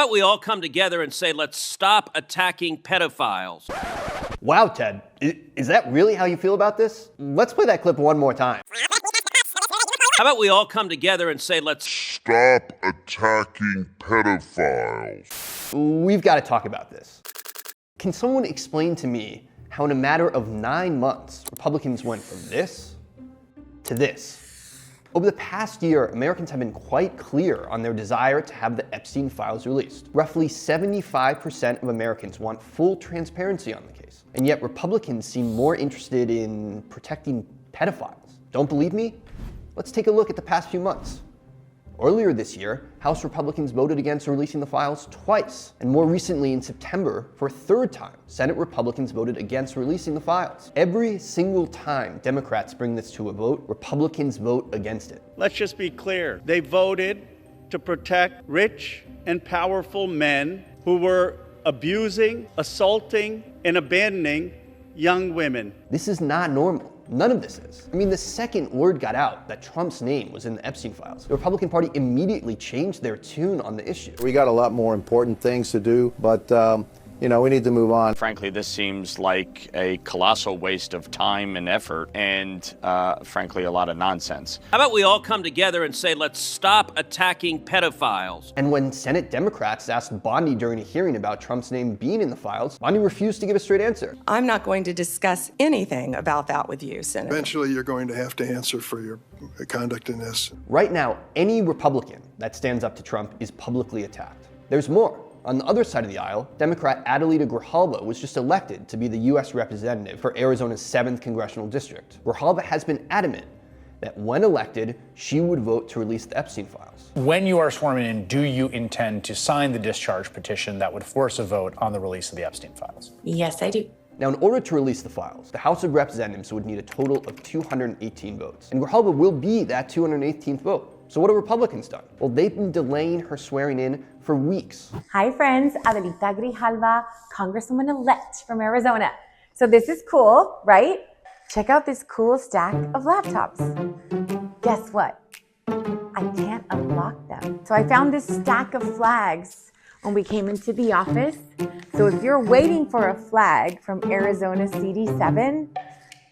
How about we all come together and say, let's stop attacking pedophiles? Wow, Ted, is that really how you feel about this? Let's play that clip one more time. How about we all come together and say, let's stop attacking pedophiles? We've got to talk about this. Can someone explain to me how in a matter of 9 months, Republicans went from this to this? Over the past year, Americans have been quite clear on their desire to have the Epstein files released. Roughly 75% of Americans want full transparency on the case. And yet Republicans seem more interested in protecting pedophiles. Don't believe me? Let's take a look at the past few months. Earlier this year, House Republicans voted against releasing the files twice. And more recently, in September, for a third time, Senate Republicans voted against releasing the files. Every single time Democrats bring this to a vote, Republicans vote against it. Let's just be clear. They voted to protect rich and powerful men who were abusing, assaulting, and abandoning young women. This is not normal. None of this is. I mean, the second word got out that Trump's name was in the Epstein files, the Republican Party immediately changed their tune on the issue. We got a lot more important things to do, but we need to move on. Frankly, this seems like a colossal waste of time and effort and, frankly, a lot of nonsense. How about we all come together and say, let's stop attacking pedophiles? And when Senate Democrats asked Bondi during a hearing about Trump's name being in the files, Bondi refused to give a straight answer. I'm not going to discuss anything about that with you, Senator. Eventually, you're going to have to answer for your conduct in this. Right now, any Republican that stands up to Trump is publicly attacked. There's more. On the other side of the aisle, Democrat Adelita Grijalva was just elected to be the U.S. representative for Arizona's 7th congressional district. Grijalva has been adamant that when elected, she would vote to release the Epstein files. When you are sworn in, do you intend to sign the discharge petition that would force a vote on the release of the Epstein files? Yes, I do. Now, in order to release the files, the House of Representatives would need a total of 218 votes. And Grijalva will be that 218th vote. So what have Republicans done? Well, they've been delaying her swearing in for weeks. Hi friends, Adelita Grijalva, Congresswoman-elect from Arizona. So this is cool, right? Check out this cool stack of laptops. Guess what? I can't unlock them. So I found this stack of flags when we came into the office. So if you're waiting for a flag from Arizona CD7,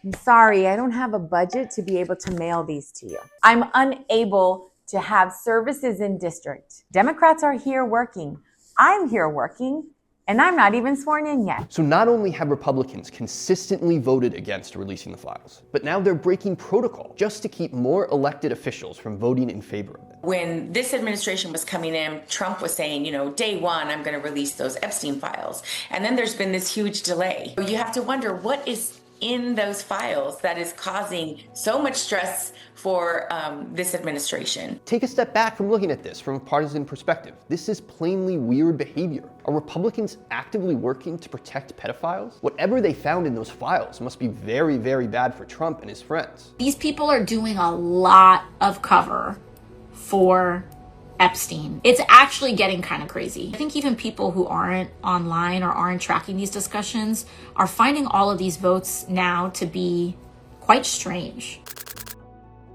I'm sorry, I don't have a budget to be able to mail these to you. I'm unable to have services in district. Democrats are here working. I'm here working, and I'm not even sworn in yet. So not only have Republicans consistently voted against releasing the files, but now they're breaking protocol just to keep more elected officials from voting in favor of it. When this administration was coming in, Trump was saying, day one, I'm going to release those Epstein files. And then there's been this huge delay. You have to wonder what is in those files that is causing so much stress for this administration. Take a step back from looking at this from a partisan perspective. This is plainly weird behavior. Are Republicans actively working to protect pedophiles? Whatever they found in those files must be very, very bad for Trump and his friends. These people are doing a lot of cover for Epstein. It's actually getting kind of crazy. I think even people who aren't online or aren't tracking these discussions are finding all of these votes now to be quite strange.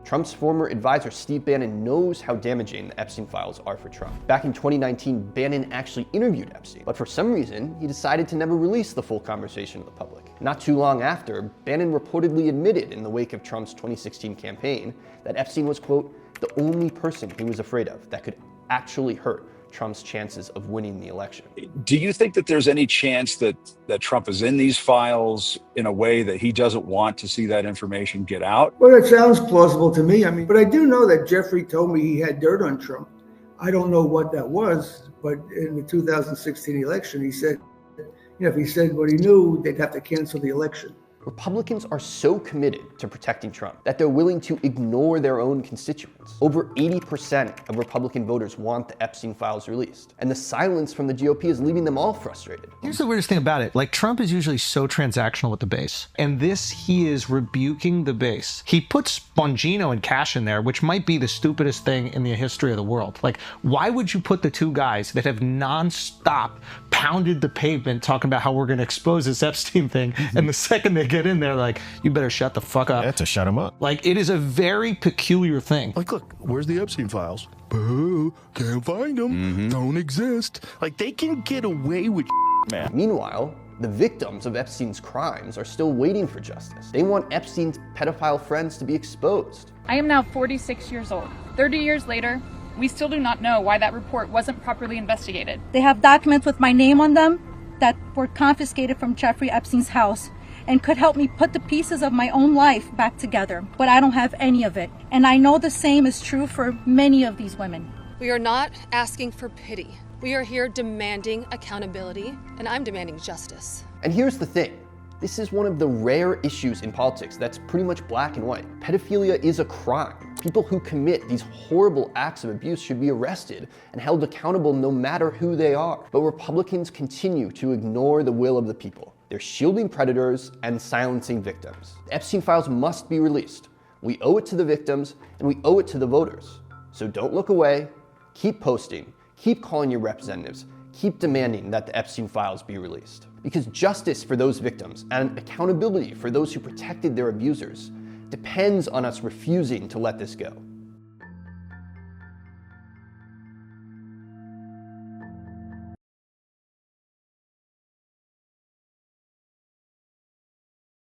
Trump's former advisor, Steve Bannon, knows how damaging the Epstein files are for Trump. Back in 2019, Bannon actually interviewed Epstein, but for some reason, he decided to never release the full conversation to the public. Not too long after, Bannon reportedly admitted in the wake of Trump's 2016 campaign that Epstein was, quote, the only person he was afraid of that could actually hurt Trump's chances of winning the election. Do you think that there's any chance that Trump is in these files in a way that he doesn't want to see that information get out? Well, it sounds plausible to me. But I do know that Jeffrey told me he had dirt on Trump. I don't know what that was, but in the 2016 election, he said, if he said what he knew, they'd have to cancel the election. Republicans are so committed to protecting Trump that they're willing to ignore their own constituents. Over 80% of Republican voters want the Epstein files released, and the silence from the GOP is leaving them all frustrated. Here's the weirdest thing about it. Trump is usually so transactional with the base, and he is rebuking the base. He puts Bongino and Cash in there, which might be the stupidest thing in the history of the world. Why would you put the two guys that have nonstop pounded the pavement talking about how we're going to expose this Epstein thing, and the second they get in there like, you better shut the fuck up. To shut him up. Like, it is a very peculiar thing. Like, look, where's the Epstein files? Boo, can't find them. Don't exist. Like, they can get away with man. Meanwhile, the victims of Epstein's crimes are still waiting for justice. They want Epstein's pedophile friends to be exposed. I am now 46 years old. 30 years later, we still do not know why that report wasn't properly investigated. They have documents with my name on them that were confiscated from Jeffrey Epstein's house and could help me put the pieces of my own life back together, but I don't have any of it. And I know the same is true for many of these women. We are not asking for pity. We are here demanding accountability, and I'm demanding justice. And here's the thing. This is one of the rare issues in politics that's pretty much black and white. Pedophilia is a crime. People who commit these horrible acts of abuse should be arrested and held accountable no matter who they are. But Republicans continue to ignore the will of the people. They're shielding predators and silencing victims. The Epstein files must be released. We owe it to the victims and we owe it to the voters. So don't look away, keep posting, keep calling your representatives, keep demanding that the Epstein files be released. Because justice for those victims and accountability for those who protected their abusers depends on us refusing to let this go.